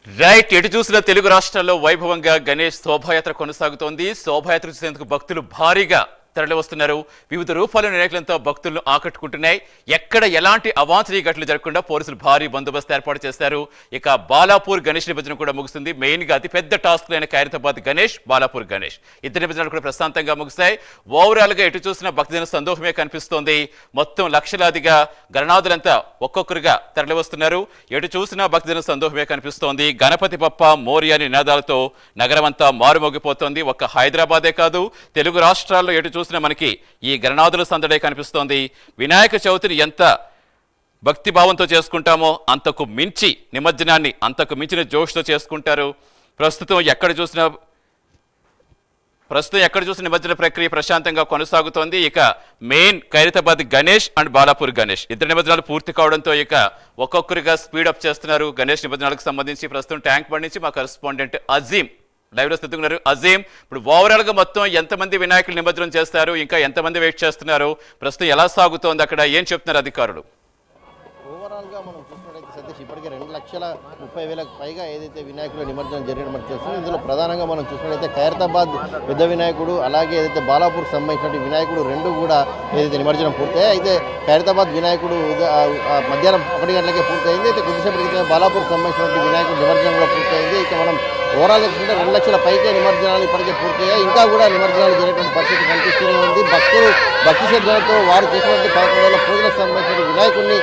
Right ఎటు చూసిన తెలుగు రాష్ట్రాల్లో వైభవంగా గణేష్ శోభాయాత్ర కొనసాగుతోంది. శోభాయాత్ర చూసేందుకు భక్తులు భారీగా తరలి వస్తున్నారు. వివిధ రూపాలను వినాయకులతో భక్తులను ఆకట్టుకుంటున్నాయి. ఎక్కడ ఎలాంటి అవాంఛనీయ ఘటనలు జరగకుండా పోలీసులు భారీ బందోబస్తు ఏర్పాటు చేశారు. ఇక బాలాపూర్ గణేష్ నిమజ్జనం కూడా ముగుస్తుంది. మెయిన్ గా అతిపెద్ద టాస్క్ అయిన ఖైరతాబాద్ గణేష్, బాలాపూర్ గణేష్ ఇద్దరు నిమజ్జనాలు కూడా ప్రశాంతంగా ముగిశాయి. ఓవరాల్ గా ఎటు చూసిన భక్తజన సందోహమే కనిపిస్తోంది. మొత్తం లక్షలాదిగా గణనాథులంతా ఒక్కొక్కరుగా తరలి వస్తున్నారు. ఎటు చూసినా భక్తజన సందోహమే కనిపిస్తోంది. గణపతి బప్ప మోరియా నినాదాలతో నగరమంతా మారుమోగిపోతోంది. ఒక్క హైదరాబాదే కాదు, తెలుగు రాష్ట్రాల్లో ఎటు చూసినా మనకి ఈ గణనాథుల సందడే కనిపిస్తోంది. వినాయక చవితిని ఎంత భక్తి భావంతో చేసుకుంటామో అంతకు మించి నిమజ్జనాన్ని అంతకు మించిన జోష్తో చేసుకుంటారు. ప్రస్తుతం ఎక్కడ చూసిన నిమజ్జన ప్రక్రియ ప్రశాంతంగా కొనసాగుతోంది. ఇక మెయిన్ ఖైరతాబాద్ గణేష్ అండ్ బాలాపూర్ గణేష్ ఇద్దరు నిమజ్జనాలు పూర్తి కావడంతో ఇక ఒక్కొక్కరిగా స్పీడప్ చేస్తున్నారు. గణేష్ నిమజ్జనాలకు సంబంధించి ప్రస్తుతం ట్యాంక్ బండ్ నుంచి మా కరెస్పాండెంట్ అజీం లైవ్ లో స్థితున్నారు. అజీం, ఇప్పుడు ఓవరాల్ గా మొత్తం ఎంతమంది వినాయకులు నిమజ్జనం చేస్తారు, ఇంకా ఎంతమంది వెయిట్ చేస్తున్నారు, ప్రస్తుతం ఎలా సాగుతోంది, అక్కడ ఏం చెప్తున్నారు అధికారులు? ఓవరాల్గా మనం చూసినట్టయితే సతీష్ ఇప్పటికే 2,30,000 పైగా ఏదైతే వినాయకుల నిమజ్జనం జరిగిన మనకు తెలుస్తుంది. ఇందులో ప్రధానంగా మనం చూసినట్టయితే ఖైరతాబాద్ పెద్ద వినాయకుడు, అలాగే ఏదైతే బాలాపూర్ సంబంధించిన వినాయకుడు రెండు కూడా ఏదైతే నిమజ్జనం పూర్తయ్యాయి. అయితే ఖైరతాబాద్ వినాయకుడు మధ్యాహ్నం 1 గంటలకే పూర్తయింది. అయితే కొద్దిసేపటి క్రితం బాలాపూర్ సంబంధించిన వినాయకుడు నిమజ్జనం కూడా పూర్తయింది. ఇక మనం ఓవరాల్గా చూసుకుంటే 2 లక్షల పైకే నిమజ్జనాలు ఇప్పటికే పూర్తయ్యాయి. ఇంకా కూడా నిమజ్జనాలు జరిగేటువంటి పరిస్థితి కనిపిస్తూనే ఉంది. భక్తులు భక్తి శ్రద్ధలతో వారు చేసినటువంటి 11,000 పూజలకు సంబంధించిన వినాయకుడిని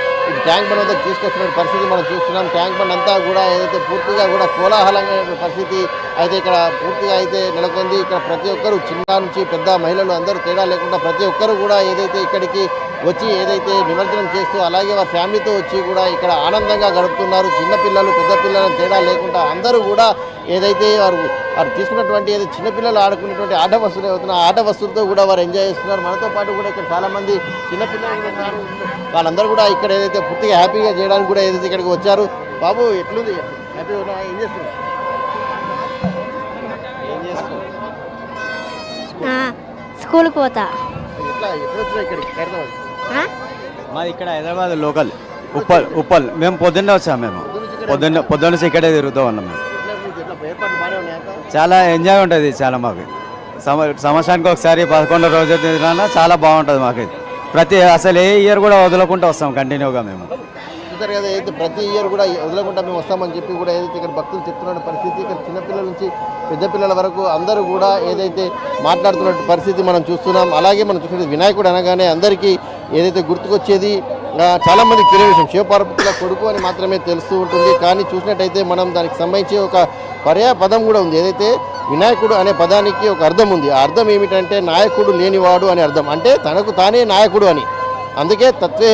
ట్యాంక్ బండ్ వద్దకు తీసుకొస్తున్న పరిస్థితి మనం చూస్తున్నాం. ట్యాంక్ బండ్ అంతా కూడా ఏదైతే పూర్తిగా కూడా కోలాహలంగా పరిస్థితి అయితే ఇక్కడ పూర్తిగా అయితే నెలకొంది. ఇక్కడ ప్రతి ఒక్కరు చిన్న నుంచి పెద్ద మహిళలు అందరూ తేడా లేకుండా ప్రతి ఒక్కరు కూడా ఏదైతే ఇక్కడికి వచ్చి ఏదైతే నిమజ్జనం చేస్తూ అలాగే వారి ఫ్యామిలీతో వచ్చి కూడా ఇక్కడ ఆనందంగా గడుపుతున్నారు. చిన్నపిల్లలు పెద్ద పిల్లలను తేడా లేకుండా అందరూ కూడా ఏదైతే వారు తీసుకున్నటువంటి ఏదైతే చిన్నపిల్లలు ఆడుకునేటువంటి ఆట వస్తువులు అవుతున్న ఆట వస్తువులతో కూడా వారు ఎంజాయ్ చేస్తున్నారు. మనతో పాటు కూడా ఇక్కడ చాలామంది చిన్నపిల్లలు ఉన్నారు. వాళ్ళందరూ కూడా ఇక్కడ ఏదైతే పూర్తిగా హ్యాపీగా చేయడానికి కూడా ఏదైతే ఇక్కడికి వచ్చారు. బాబు ఎట్లుంది, హ్యాపీగా ఏం చేస్తున్నారు? స్కూల్కి పోతా. ఎట్లా ఎప్పుడు వచ్చినా ఇక్కడికి ఖైరతాబాద్? మాది ఇక్కడ హైదరాబాద్ లోకల్ ఉప్పల్. మేము పొద్దున్నే వచ్చాము. మేము పొద్దున్న నుంచి ఇక్కడే తిరుగుతూ ఉన్నాం. మేము ఏర్పాట్లు బాగానే ఉన్నాయా? చాలా ఎంజాయ్ ఉంటుంది. చాలా మాకు సంవత్సరానికి ఒకసారి 11 రోజులు తిరిగినా చాలా బాగుంటుంది మాకు. అసలు ఏ ఇయర్ కూడా వదలకుండా వస్తాం కంటిన్యూగా. మేము చూసారు కదా, ఏదైతే ప్రతి ఇయర్ కూడా వదలకుండా మేము వస్తామని చెప్పి కూడా ఏదైతే ఇక్కడ భక్తులు చెప్తున్న పరిస్థితి, ఇక్కడ చిన్నపిల్లల నుంచి పెద్ద పిల్లల వరకు అందరూ కూడా ఏదైతే మాట్లాడుతున్న పరిస్థితి మనం చూస్తున్నాం. అలాగే మనం చూసినట్టు వినాయకుడు అనగానే అందరికీ ఏదైతే గుర్తుకొచ్చేది చాలామందికి తెలియని విషయం శివపార్వతుల కొడుకు అని మాత్రమే తెలుస్తూ ఉంటుంది. కానీ చూసినట్టయితే మనం దానికి సంబంధించి ఒక పర్యాయ పదం కూడా ఉంది. ఏదైతే వినాయకుడు అనే పదానికి ఒక అర్థం ఉంది. ఆ అర్థం ఏమిటంటే నాయకుడు లేనివాడు అని అర్థం, అంటే తనకు తానే నాయకుడు అని. అందుకే తత్వే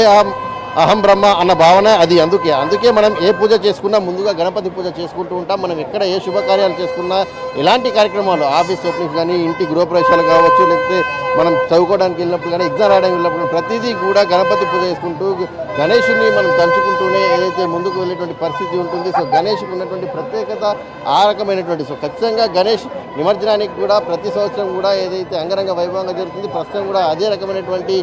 అహం బ్రహ్మ అన్న భావన అది. అందుకే మనం ఏ పూజ చేసుకున్నా ముందుగా గణపతి పూజ చేసుకుంటూ ఉంటాం. మనం ఎక్కడ ఏ శుభకార్యాలు చేసుకున్నా ఎలాంటి కార్యక్రమాలు ఆఫీస్ ఓపెనింగ్స్ కానీ ఇంటి గృహప్రవేశాలు కావచ్చు, లేకపోతే మనం చదువుకోవడానికి వెళ్ళినప్పుడు కానీ ఎగ్జామ్ రాయడానికి వెళ్ళినప్పుడు ప్రతిదీ కూడా గణపతి పూజ చేసుకుంటూ గణేషుని మనం తలుచుకుంటూనే ఏదైతే ముందుకు వెళ్ళేటువంటి పరిస్థితి ఉంటుంది. సో గణేష్కి ఉన్నటువంటి ప్రత్యేకత ఆ రకమైనటువంటి. సో ఖచ్చితంగా గణేష్ నిమజ్జనానికి కూడా ప్రతి సంవత్సరం కూడా ఏదైతే అంగరంగ వైభవంగా జరుగుతుంది, ప్రస్తుతం కూడా అదే రకమైనటువంటి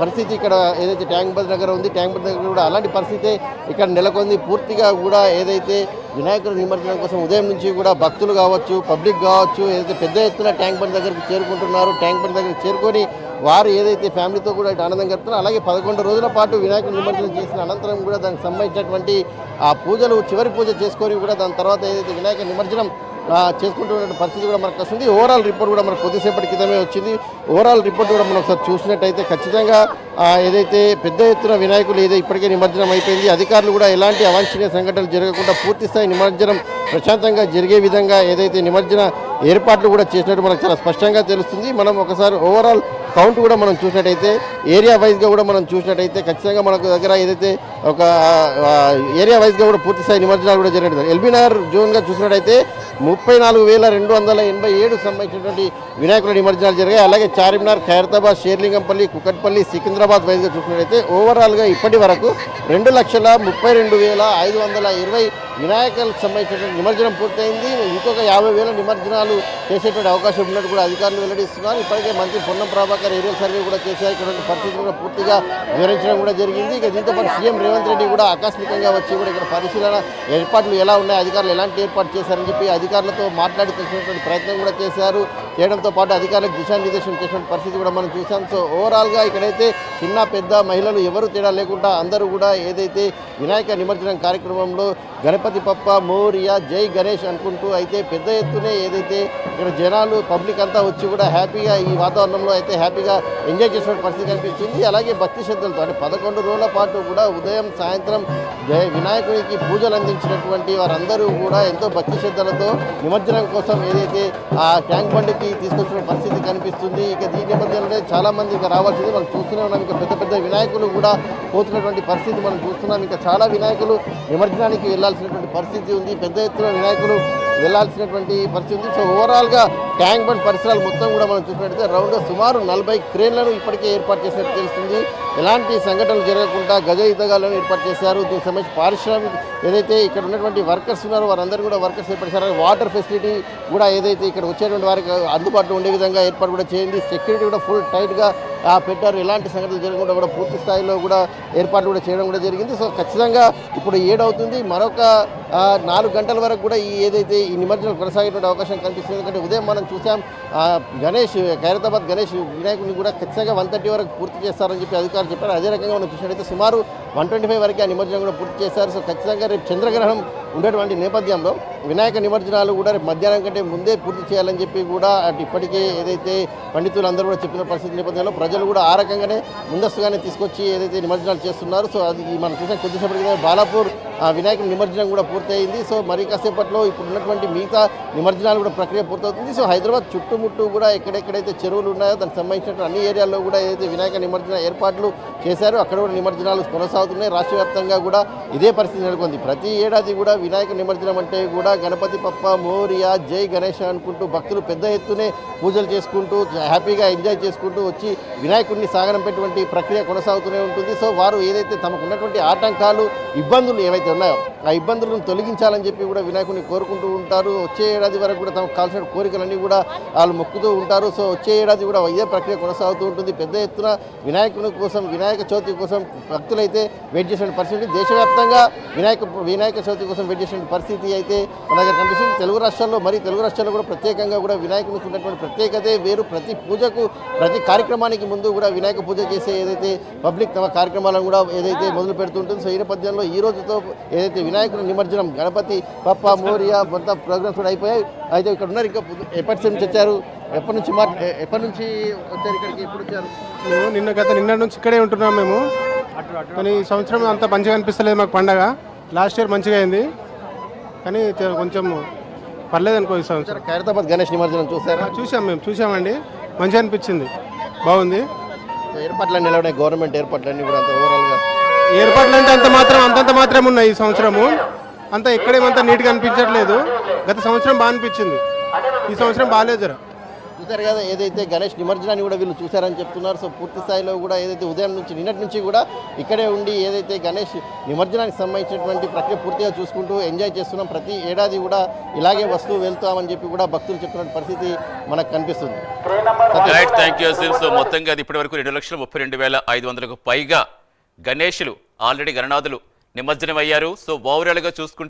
పరిస్థితి ఇక్కడ ఏదైతే ట్యాంక్ బండ్ దగ్గర ఉంది. ట్యాంక్ బండ్ దగ్గర కూడా అలాంటి పరిస్థితి ఇక్కడ నెలకొంది. పూర్తిగా కూడా ఏదైతే వినాయకుల నిమజ్జనం కోసం ఉదయం నుంచి కూడా భక్తులు కావచ్చు, పబ్లిక్ కావచ్చు, ఏదైతే పెద్ద ఎత్తున ట్యాంక్ బండ్ దగ్గరికి చేరుకుంటున్నారు. ట్యాంక్ బండ్ దగ్గరికి చేరుకొని వారు ఏదైతే ఫ్యామిలీతో కూడా ఆనందం గడుపుతున్నారు. అలాగే 11 రోజుల పాటు వినాయకుడు నిమజ్జనం చేసిన అనంతరం కూడా దానికి సంబంధించినటువంటి ఆ పూజలు చివరి పూజ చేసుకొని కూడా దాని తర్వాత ఏదైతే వినాయక నిమజ్జనం చేసుకుంటున్న పరిస్థితి కూడా మనకు వస్తుంది. ఓవరాల్ రిపోర్ట్ కూడా మనకు కొద్దిసేపటి క్రితమే వచ్చింది. ఓవరాల్ రిపోర్ట్ కూడా మనం ఒకసారి చూసినట్టయితే ఖచ్చితంగా ఏదైతే పెద్ద ఎత్తున వినాయకులు ఏదో ఇప్పటికే నిమజ్జనం అయిపోయింది. అధికారులు కూడా ఎలాంటి అవాంఛనీయ సంఘటనలు జరగకుండా పూర్తిస్థాయి నిమజ్జనం ప్రశాంతంగా జరిగే విధంగా ఏదైతే నిమజ్జన ఏర్పాట్లు కూడా చేసినట్టు మనకు చాలా స్పష్టంగా తెలుస్తుంది. మనం ఒకసారి ఓవరాల్ కౌంట్ కూడా మనం చూసినట్టయితే ఏరియా వైజ్గా కూడా మనం చూసినట్టయితే ఖచ్చితంగా మనకు దగ్గర ఏదైతే ఒక ఏరియా వైజ్గా కూడా పూర్తిస్థాయి నిమజ్జనాలు కూడా జరిగినట్టు ఎల్బీనగర్ జోన్గా చూసినట్టయితే 34,287 సంబంధించినటువంటి వినాయకుల నిమజ్జనాలు జరిగాయి. అలాగే చార్మినార్, ఖైరతాబాద్, షేర్లింగంపల్లి, కుకట్పల్లి, సికింద్రాబాద్ వైజ్గా చూసినట్టయితే ఓవరాల్గా ఇప్పటి వరకు 2,32,520 వినాయకులకు సంబంధించినటువంటి నిమజ్జనం పూర్తయింది. ఇంకొక 50,000 నిమజ్జనాలు చేసేటువంటి అవకాశం ఉన్నట్టు కూడా అధికారులు వెల్లడిస్తున్నారు. ఇప్పటికే మంత్రి పొన్నం ప్రభాకర్ ఎక్కడికక్కడ ఏరియల్ సర్వే కూడా చేశారు. ఇక్కడ పరిస్థితులు కూడా పూర్తిగా వివరించడం కూడా జరిగింది. ఇక దీంతో పాటు సీఎం రేవంత్ రెడ్డి కూడా ఆకస్మికంగా వచ్చి కూడా ఇక్కడ పరిశీలన ఏర్పాట్లు ఎలా ఉన్నాయి, అధికారులు ఎలాంటి ఏర్పాటు చేశారని చెప్పి అధికారులతో మాట్లాడి తెలిసినటువంటి ప్రయత్నం కూడా చేశారు. చేయడంతో పాటు అధికారులకు దిశానిర్దేశం చేసినటువంటి పరిస్థితి కూడా మనం చూసాం. సో ఓవరాల్గా ఇక్కడైతే చిన్న పెద్ద మహిళలు ఎవరు తేడా లేకుండా అందరూ కూడా ఏదైతే వినాయక నిమజ్జనం కార్యక్రమంలో గణపతి పప్ప మోరియా జై గణేష్ అనుకుంటూ అయితే పెద్ద ఎత్తునే ఏదైతే ఇక్కడ జనాలు పబ్లిక్ అంతా వచ్చి కూడా హ్యాపీగా ఈ వాతావరణంలో అయితే హ్యాపీగా ఎంజాయ్ చేసిన పరిస్థితి కనిపిస్తుంది. అలాగే భక్తి శ్రద్ధలతో అంటే 11 రోజుల పాటు కూడా ఉదయం సాయంత్రం వినాయకుడికి పూజలు అందించినటువంటి వారందరూ కూడా ఎంతో భక్తి శ్రద్ధలతో నిమజ్జనం కోసం ఏదైతే ఆ ట్యాంక్ బండికి తీసుకొచ్చిన పరిస్థితి కనిపిస్తుంది. ఇక దీని నేపథ్యంలో చాలా మంది ఇక రావాల్సింది మనం చూస్తూనే ఉన్నాం. ఇక పెద్ద పెద్ద వినాయకులు కూడా పోతున్నటువంటి పరిస్థితి మనం చూస్తున్నాం. ఇంకా చాలా వినాయకులు నిమజ్జనానికి వెళ్లాల్సినటువంటి పరిస్థితి ఉంది. పెద్ద ఎత్తున వినాయకులు వెళ్లాల్సినటువంటి పరిస్థితి ఉంది. సో ఓవరాల్గా ట్యాంక్ బండ్ పరిసరాలు మొత్తం కూడా మనం చూసినట్టయితే రౌండ్గా సుమారు 40 క్రేన్లను ఇప్పటికే ఏర్పాటు చేసినట్టు తెలుస్తుంది. ఎలాంటి సంఘటనలు జరగకుండా గజ యుద్ధగాలను ఏర్పాటు చేశారు. దీనికి సంబంధించి పారిశ్రామిక ఏదైతే ఇక్కడ ఉన్నటువంటి వర్కర్స్ ఉన్నారో వారందరూ కూడా వర్కర్స్ ఏర్పాటు చేశారు. వాటర్ ఫెసిలిటీ కూడా ఏదైతే ఇక్కడ వచ్చేటువంటి వారికి అందుబాటులో ఉండే విధంగా ఏర్పాటు కూడా చేయండి. సెక్యూరిటీ కూడా ఫుల్ టైట్గా పెట్టారు. ఎలాంటి సంఘటనలు జరగకుండా కూడా పూర్తి స్థాయిలో కూడా ఏర్పాటు కూడా చేయడం కూడా జరిగింది. సో ఖచ్చితంగా ఇప్పుడు 7 అవుతుంది. మరొక 4 గంటల వరకు కూడా ఏదైతే ఈ నిమజ్జనం కొనసాగేటువంటి అవకాశం కనిపిస్తుంది. ఎందుకంటే ఉదయం మనం చూసాం గణేష్ ఖైరతాబాద్ గణేష్ వినాయకుడిని కూడా ఖచ్చితంగా 1:30 వరకు పూర్తి చేస్తారని చెప్పి అధికారులు చెప్పారు. అదే రకంగా మనం చూసినట్టయితే సుమారు 125 వరకు ఆ నిమజ్జనం కూడా పూర్తి చేశారు. సో ఖచ్చితంగా రేపు చంద్రగ్రహణం ఉండేటువంటి నేపథ్యంలో వినాయక నిమజ్జనాలు కూడా రేపు మధ్యాహ్నం కంటే ముందే పూర్తి చేయాలని చెప్పి కూడా అటు ఇప్పటికే ఏదైతే పండితులు అందరూ కూడా చెప్పిన పరిస్థితి నేపథ్యంలో ప్రజలు కూడా ఆ రకంగానే ముందస్తుగానే తీసుకొచ్చి ఏదైతే నిమజ్జనాలు చేస్తున్నారు. సో అది మనం చూసాం కొద్దిసేపటికి బాలాపూర్ వినాయకుడి నిమజ్జనం కూడా పూర్తయింది. సో మరి కాసేపట్లో ఇప్పుడు ఉన్నటువంటి మిగతా నిమజ్జనాలు కూడా ప్రక్రియ పూర్తవుతుంది. సో హైదరాబాద్ చుట్టుముట్టు కూడా ఎక్కడెక్కడైతే చెరువులు ఉన్నాయో దానికి సంబంధించిన అన్ని ఏరియాల్లో కూడా ఏదైతే వినాయక నిమజ్జన ఏర్పాట్లు చేశారో అక్కడ కూడా నిమజ్జనాలు కొనసాగుతున్నాయి. రాష్ట్ర వ్యాప్తంగా కూడా ఇదే పరిస్థితి నెలకొంది. ప్రతి ఏడాది కూడా వినాయక నిమజ్జనం అంటే కూడా గణపతి పప్ప మోరియా జై గణేష్ అనుకుంటూ భక్తులు పెద్ద ఎత్తునే పూజలు చేసుకుంటూ హ్యాపీగా ఎంజాయ్ చేసుకుంటూ వచ్చి వినాయకుడిని సాగనంపేటువంటి ప్రక్రియ కొనసాగుతూనే ఉంటుంది. సో వారు ఏదైతే తమకు ఉన్నటువంటి ఆటంకాలు ఇబ్బందులు ఏవైతే ఉన్నాయో ఆ ఇబ్బందులను తొలగించాలని చెప్పి కూడా వినాయకుడిని కోరుకుంటూ ఉంటారు. వచ్చే ఏడాది వరకు కూడా తమకు కావాల్సిన కోరికలన్నీ కూడా వాళ్ళు మొక్కుతూ ఉంటారు. సో వచ్చే ఏడాది కూడా ఇదే ప్రక్రియ కొనసాగుతూ ఉంటుంది. పెద్ద ఎత్తున వినాయకుని కోసం వినాయక చవితి కోసం భక్తులైతే వెయిట్ చేసిన పరిస్థితి దేశవ్యాప్తంగా వినాయక చవితి కోసం వెయిట్ చేసిన పరిస్థితి అయితే మన దగ్గర కనిపిస్తుంది. తెలుగు రాష్ట్రాల్లో కూడా ప్రత్యేకంగా కూడా వినాయకునికి ఉన్నటువంటి ప్రత్యేకతే వేరు. ప్రతి పూజకు ప్రతి కార్యక్రమానికి ముందు కూడా వినాయక పూజ చేసే ఏదైతే పబ్లిక్ తమ కార్యక్రమాలను కూడా ఏదైతే మొదలు పెడుతుంటుంది. సో ఈ నేపథ్యంలో ఈ రోజుతో ఏదైతే వినాయకుడి నిమజ్జనం గణపతి పప్ప మోరియా మొత్తం ప్రోగ్రామ్స్ కూడా అయిపోయాయి. అయితే ఇక్కడ ఉన్నారు ఇంకా ఎప్పటి నుంచి వచ్చారు, ఎప్పటి నుంచి వచ్చారు ఇక్కడికి, ఎప్పుడు వచ్చారు? మేము నిన్న నుంచి ఇక్కడే ఉంటున్నాం మేము. కానీ ఈ సంవత్సరం అంత మంచిగా అనిపిస్తలేదు మాకు పండగ. లాస్ట్ ఇయర్ మంచిగా అయింది కానీ కొంచెం పర్లేదు అనుకో ఈ సంవత్సరం. ఖైరతాబాద్ గణేష్ నిమజ్జనం చూసారా? చూసామండి, మంచిగా అనిపించింది, బాగుంది. ఏర్పాట్లు నిలబడే గవర్నమెంట్ ఏర్పాట్లన్నీ కూడా అంత ఓవరాల్గా ఏర్పాట్లు అంటే అంతంత మాత్రం ఉన్నాయి. ఈ సంవత్సరము అంతా ఎక్కడేమంతా నీట్గా అనిపించట్లేదు. గత సంవత్సరం బాగా అనిపించింది, ఈ సంవత్సరం బాగాలేదు జర. చూసారు కదా ఏదైతే గణేష్ నిమజ్జనాన్ని కూడా వీళ్ళు చూసారని చెప్తున్నారు. సో పూర్తి స్థాయిలో కూడా ఏదైతే ఉదయం నుంచి నిన్నటి నుంచి కూడా ఇక్కడే ఉండి ఏదైతే గణేష్ నిమజ్జనానికి సంబంధించినటువంటి ప్రక్రియ పూర్తిగా చూసుకుంటూ ఎంజాయ్ చేస్తున్నాం. ప్రతి ఏడాది కూడా ఇలాగే వస్తూ వెళ్తామని చెప్పి కూడా భక్తులు చెప్తున్న పరిస్థితి మనకు కనిపిస్తుంది. Thank you Aseel. సో మొత్తంగా అది ఇప్పటి వరకు 2,32,500కు పైగా గణేషులు ఆల్రెడీ గణనాథులు నిమజ్జనం అయ్యారు. సో ఓవరాల్గా చూసుకుంటే